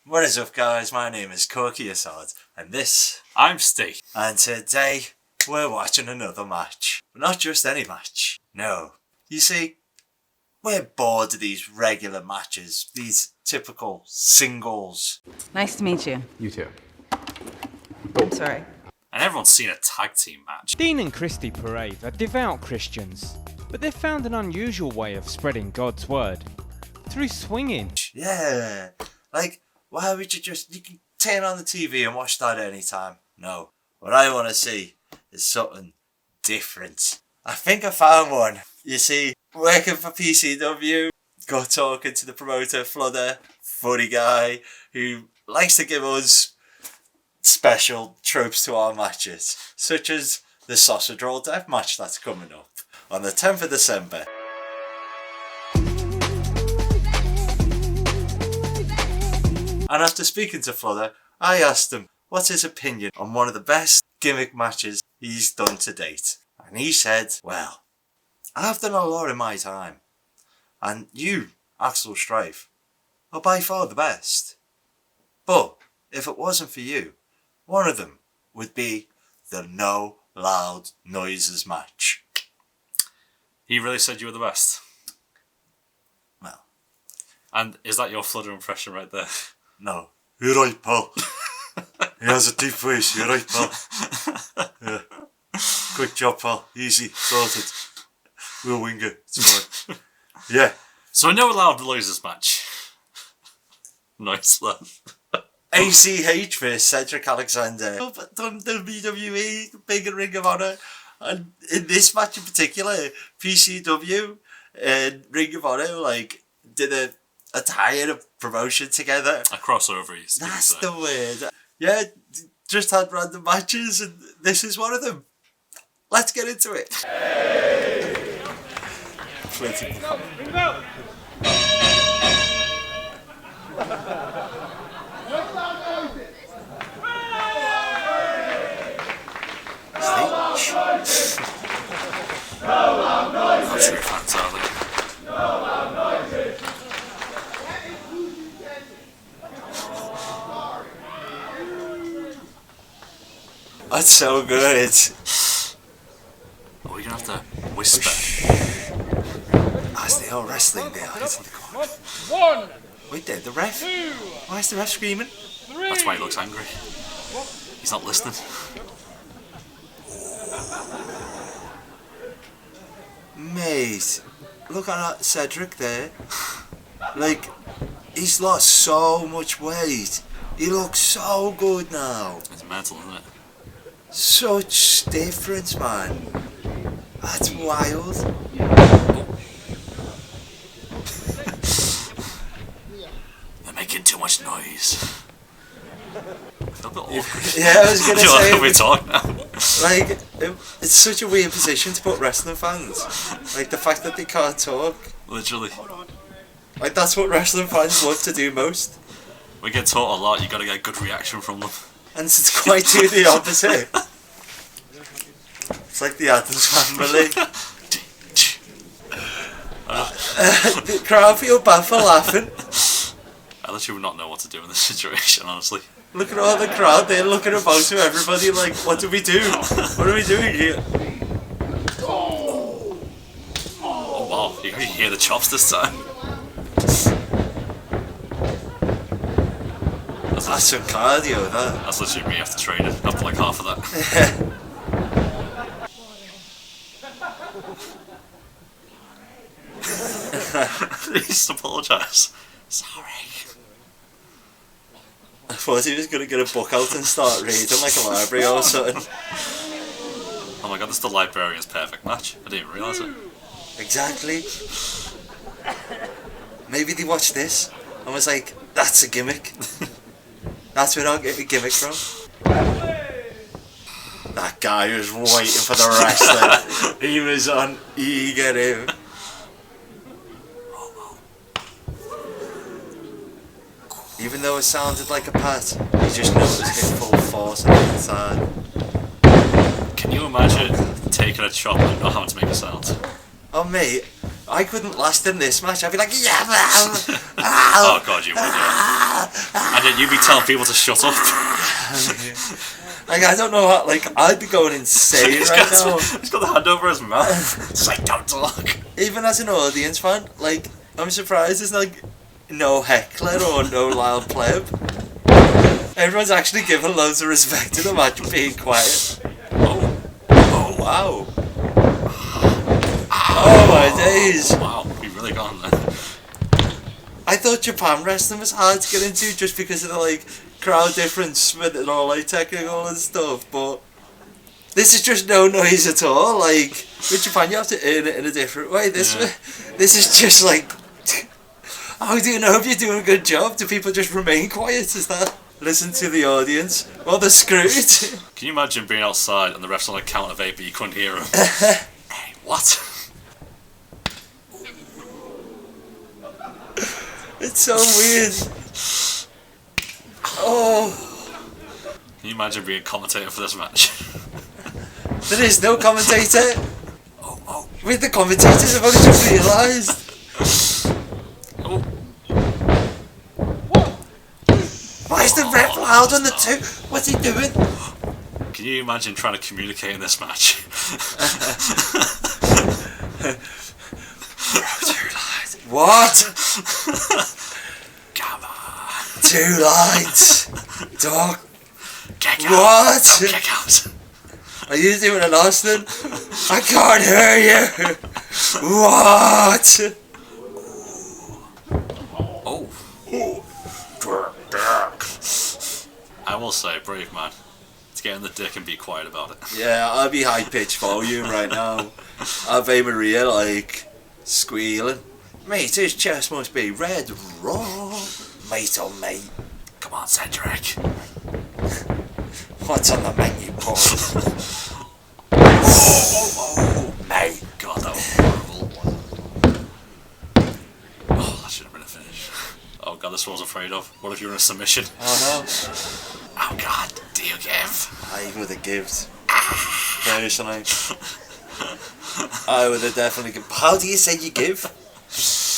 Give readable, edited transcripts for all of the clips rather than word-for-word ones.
What is up, guys? My name is Corky Assad, and this... I'm Steve. And today, we're watching another match. But not just any match. No. You see, we're bored of these regular matches. These typical singles. Nice to meet you. You too. I'm sorry. And everyone's seen a tag team match. Dean and Christy Parade are devout Christians, but they've found an unusual way of spreading God's word. Through swinging. Yeah. Like, why would you can turn on the TV and watch that anytime. No. What I want to see is something different. I think I found one. You see, working for PCW, got talking to the promoter, Fludder, funny guy, who likes to give us special tropes to our matches, such as the sausage roll death match that's coming up on the 10th of December. And after speaking to Fludder, I asked him what's his opinion on one of the best gimmick matches he's done to date. And he said, well, I've done a lot in my time, and you, Axel Strife, are by far the best. But if it wasn't for you, one of them would be the No Loud Noises match. He really said you were the best. Well. And is that your Fludder impression right there? No. You're right, pal. He has a deep voice. You're right, pal. Yeah. Quick job, pal. Easy. Sorted. We'll wing it. It's fine. Yeah. So I know Loud Noises match. Nice love. ACH versus Cedric Alexander. Done WWE, bigger Ring of Honor. And in this match in particular, PCW and Ring of Honor did a tie-in of promotion together. A crossover. That's the word. Yeah, just had random matches, and this is one of them. Let's get into it. Hey! Not true fans, are they? That's so good. Are we gonna have to whisper? As they are wrestling, they are hitting the corner. One. Wait there, the ref? Why is the ref screaming? That's why he looks angry. He's not listening. Mate, look at that Cedric there. He's lost so much weight. He looks so good now. It's mental, isn't it? Such difference, man. That's wild. They're making too much noise. I feel a bit awkward. Yeah, I was gonna say. We talk now. It's such a weird position to put wrestling fans. The fact that they can't talk. Literally. That's what wrestling fans love to do most. We get taught a lot, you gotta get a good reaction from them. And it's quite the opposite. It's like the Addams Family. The crowd feel bad for laughing. I literally would not know what to do in this situation, honestly. Look at all the crowd, they're looking about to everybody what do we do? What are we doing here? Oh wow, you can hear the chops this time. That's some cardio, that. That's literally me after training, after half of that. Please apologise. Sorry. I thought he was going to get a book out and start reading like a library or something. Oh my god, this is the Librarian's perfect match. I didn't even realise it. Exactly. Maybe they watched this and was like, that's a gimmick. That's where I'll get a gimmick from. That guy was waiting for the wrestling. He was on eager him. Even though it sounded like a pat, you just know it was hit full force on the inside. Can you imagine taking a chop and not having to make a sound? Oh mate, I couldn't last in this match. I'd be like, yeah man! Oh god, you would, yeah. And then you be telling people to shut up. Like, I don't know how, like, I'd be going insane right now. He's got the hand over his mouth. It's like, don't talk. Even as an audience fan, like, I'm surprised there's like no heckler or no loud pleb. Everyone's actually giving loads of respect to the match being quiet. Oh wow. Oh my days. Wow, we really gone there. I thought Japan wrestling was hard to get into just because of the like crowd difference with it all like technical and stuff, but this is just no noise at all. Like with Japan you have to earn it in a different way. This is just like, how do you know if you're doing a good job? Do people just remain quiet? Is that listen to the audience? Well, they're screwed. Can you imagine being outside and the ref's on a count of 8 but you couldn't hear him? Hey, what? It's so weird. Oh. Can you imagine being a commentator for this match? There is no commentator. Oh. With the commentators, I've only just realised. Oh. Why is the ref loud on the two? What's he doing? Can you imagine trying to communicate in this match? What? Come on. 2 lines. Dog. Kick out. What? No, kick out. Are you doing an Austin? I can't hear you. What? Oh. I will say, brave man. To get in the dick and be quiet about it. Yeah, I'll be high pitched volume right now. Ave Maria, like, squealing. Mate, his chest must be red raw. Mate, oh mate. Come on, Cedric. What's on the menu, Paul? Oh, mate. God, that was horrible. Oh, that should have been a finish. Oh god, this is what I was afraid of. What if you were in a submission? Oh no. Oh god, do you give? I would have given. Personally. I would have definitely given. How do you say you give?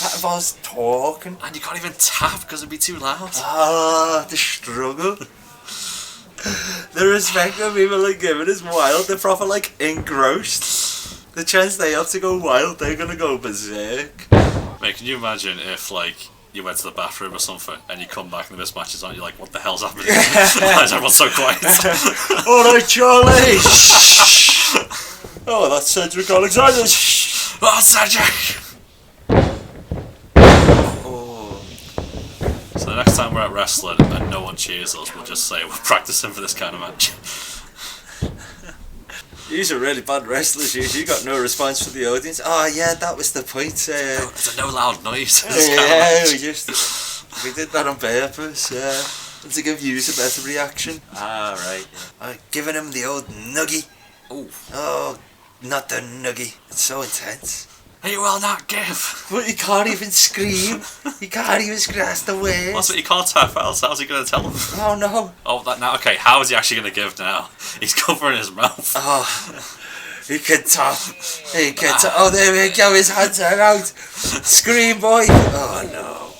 That involves talking. And you can't even tap because it'd be too loud. Ah, the struggle. The respect that people are giving is wild. They're proper like engrossed. The chance they have to go wild, they're gonna go berserk. Mate, can you imagine if like you went to the bathroom or something and you come back and the mismatches on, you're like, what the hell's happening? Why is everyone so quiet? Alright, Charlie! Oh, that's Cedric Alexander! Oh, Cedric! Oh. So the next time we're at wrestling and no one cheers us, we'll just say we're practicing for this kind of match. These are really bad wrestlers. You got no response from the audience. Oh yeah, that was the point. There's a no loud noise. Yeah, we did that on purpose. Yeah, and to give you a better reaction. Ah right. Yeah. Giving him the old nuggy. Oh, not the nuggy. It's so intense. He will not give. But he can't even scream. He can't even scream. That's the worst. That's what he can't tap out. How's he going to tell him? Oh no. Oh, that now. Okay, how is he actually going to give now? He's covering his mouth. Oh, he can tap. He can tap. Oh, there we go. His hands are out. Scream, boy. Oh no.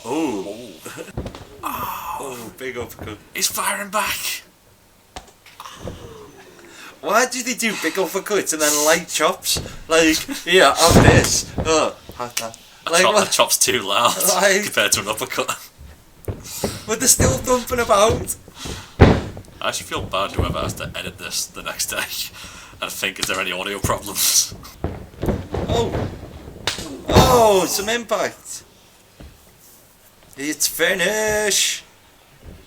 Oh, big uppercut. He's firing back. Why do they do big uppercuts and then light chops? Like, yeah, have this. Oh, have that. Like, A chop's too loud compared to an uppercut. But they're still thumping about. I actually feel bad whoever has to edit this the next day and think, is there any audio problems? Oh, some impact. It's finish.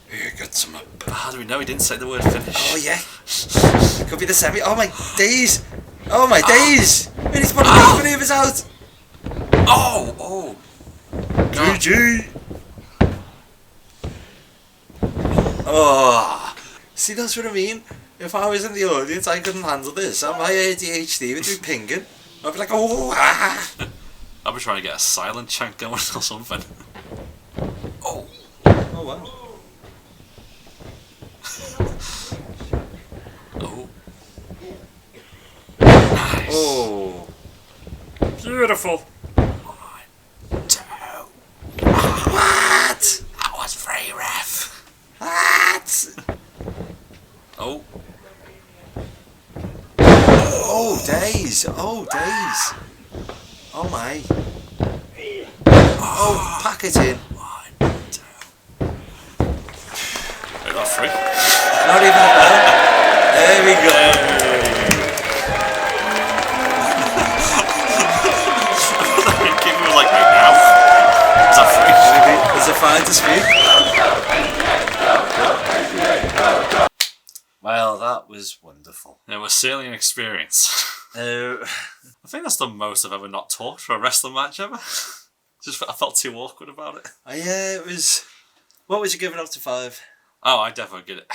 Here, get some up. How do we know he didn't say the word finish? Oh yeah. It could be the semi. Oh my days. Oh my days. And he's putting both maneuvers out. Oh. GG. Oh. See, that's what I mean. If I was in the audience, I couldn't handle this. My ADHD would be pinging. I'd be like, oh, ah. I'd be trying to get a silent chant going or something. Oh wow. Oh. Nice. Oh. Beautiful. 1, 2. What? That was free, ref. days. Oh, days. Oh, my. Oh, pack it in. Is that free? Not even a bell. There we go. Keep me like right now. Is that free? Maybe. Is it fine to speak? Well, that was wonderful. It was certainly an experience. I think that's the most I've ever not talked for a wrestling match ever. I felt too awkward about it. Yeah, it was. What would you give it up to 5? Oh, I definitely get it.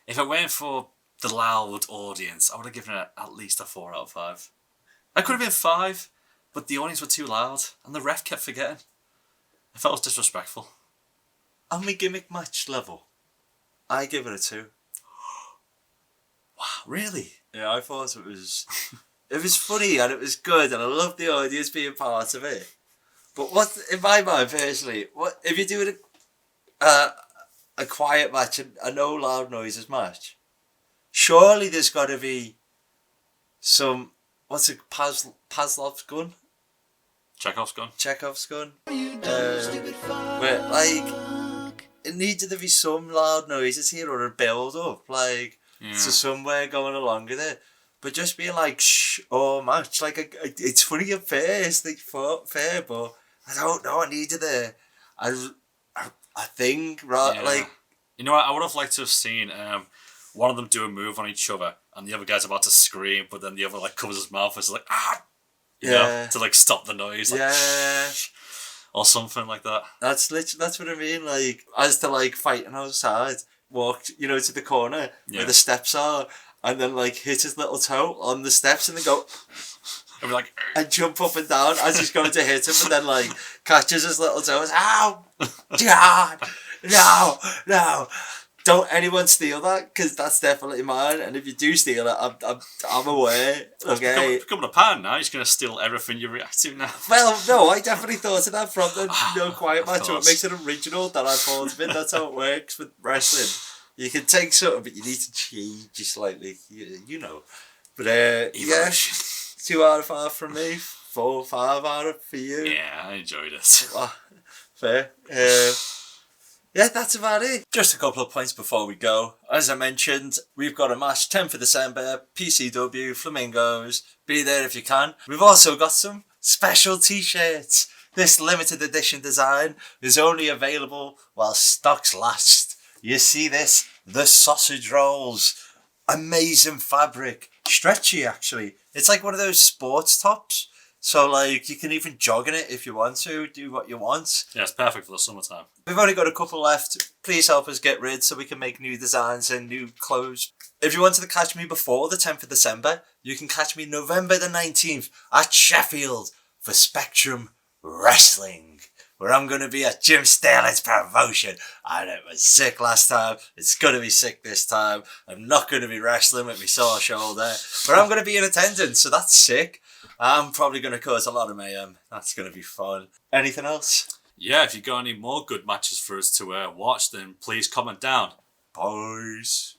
If it weren't for the loud audience, I would have given it at least a 4 out of 5. I could have been 5, but the audience were too loud, and the ref kept forgetting. I felt it was disrespectful. On my gimmick match level, I give it a 2. Wow, really? Yeah, I thought it was. It was funny and it was good, and I loved the audience being part of it. But what, in my mind personally, what if you're doing a quiet match, a no loud noises match? Surely there's got to be some, what's it, Pavlov's gun? Chekhov's gun. Chekhov's gun. Where, like, it needed to be some loud noises here or a build up, like, to somewhere going along with it. But just being like, shh, or match, like, it's funny at first, like, fair, but I don't know, I needed a thing, right? Yeah. Like, you know what, I would have liked to have seen one of them do a move on each other, and the other guy's about to scream, but then the other like covers his mouth and is like, ah, you know, to like stop the noise, like, or something like that. That's what I mean. Like, as to like fighting outside, walked, you know, to the corner where the steps are, and then like hit his little toe on the steps, and then go. And, like, and jump up and down as he's going to hit him, and then like catches his little toes. Ow! God! No! Don't anyone steal that, because that's definitely mine. And if you do steal it, I'm aware. Okay. It's becoming a pattern now. He's going to steal everything you react to now. Well, no, I definitely thought of that from the No Quiet match. So it course. makes it original that I thought of it. That's how it works with wrestling. You can take something, but you need to change it slightly. You know. But yeah. 2 out of 5 from me, 4, 5 out of for you. Yeah, I enjoyed it. Fair. Yeah, that's about it. Just a couple of points before we go. As I mentioned, we've got a match 10th of December, PCW, Flamingos. Be there if you can. We've also got some special t-shirts. This limited edition design is only available while stocks last. You see this? The sausage rolls. Amazing fabric. Stretchy, actually. It's like one of those sports tops. So, like, you can even jog in it if you want to. Do what you want. Yeah, it's perfect for the summertime. We've only got a couple left. Please help us get rid so we can make new designs and new clothes. If you wanted to catch me before the 10th of December, you can catch me November the 19th at Sheffield for Spectrum Wrestling, where I'm going to be at Jim Sterling's promotion. And it was sick last time. It's going to be sick this time. I'm not going to be wrestling with my sore shoulder, but I'm going to be in attendance, so that's sick. I'm probably going to cause a lot of mayhem. That's going to be fun. Anything else? Yeah, if you got any more good matches for us to watch, then please comment down. Boys.